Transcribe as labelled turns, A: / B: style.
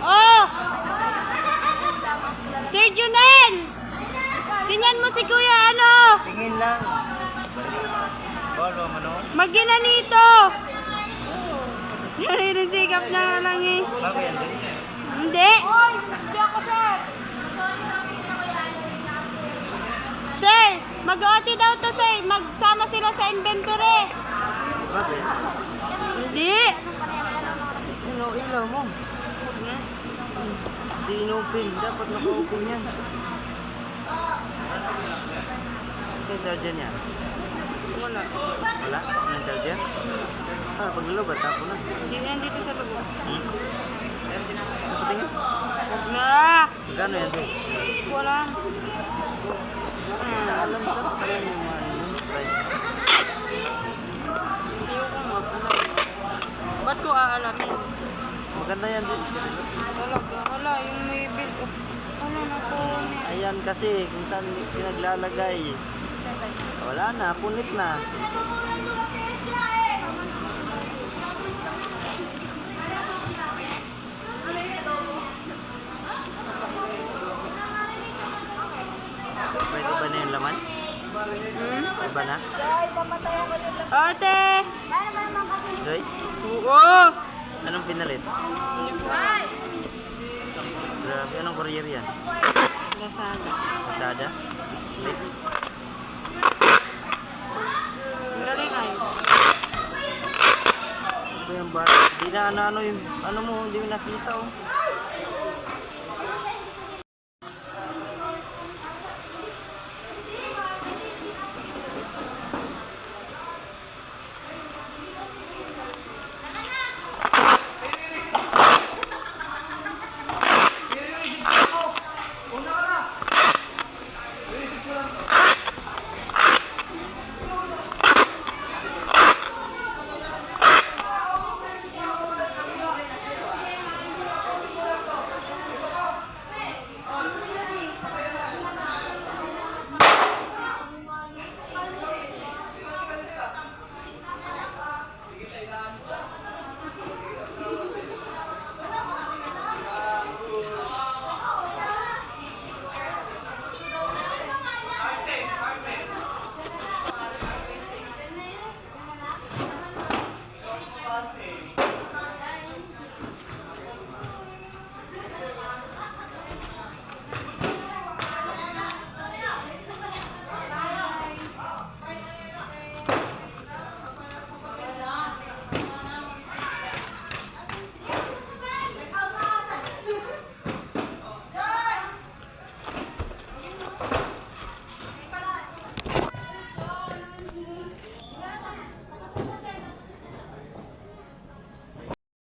A: Oh! Sir Junel! Tingnan mo si Kuya ano?
B: Tingin lang. Bolo, mano?
A: Maginanito! Narinig-sikap niya nga lang eh.
B: Bago yan din.
A: Hindi!
C: Hindi ako, sir.
A: Sir! Mag-OT daw to sir! Magsama sila sa inventory!
B: Bakit?
A: Hindi!
B: Ilaw mo. Hindi in-open. Dapat naka-open yan. Ito yung charger niya.
A: Wala.
B: Wala? Anong charger? Ah, pag lalo ba? Tapo na.
A: Hindi na dito sa loob.
B: Sa patingin?
A: Huwag na!
B: Magkano yan sir?
A: Wala.
B: Alam ka pa pala yung price.
A: Ayoko nga pala. Ba't ko aalamin?
B: Maganda yan sir.
A: Wala. Yung may bill. Wala na po.
B: Ayan kasi kung saan pinaglalagay. Wala na, punit na. May iba na yung laman? Iba na?
A: Ate!
B: Joy?
A: Oo!
B: Anong pinalit? Grabe, anong courier yan?
A: Lazada.
B: Lazada? Lex?
A: Ang galing ay.
B: Ito yung bar. Di na ano yung ano mo, hindi mo nakita oh.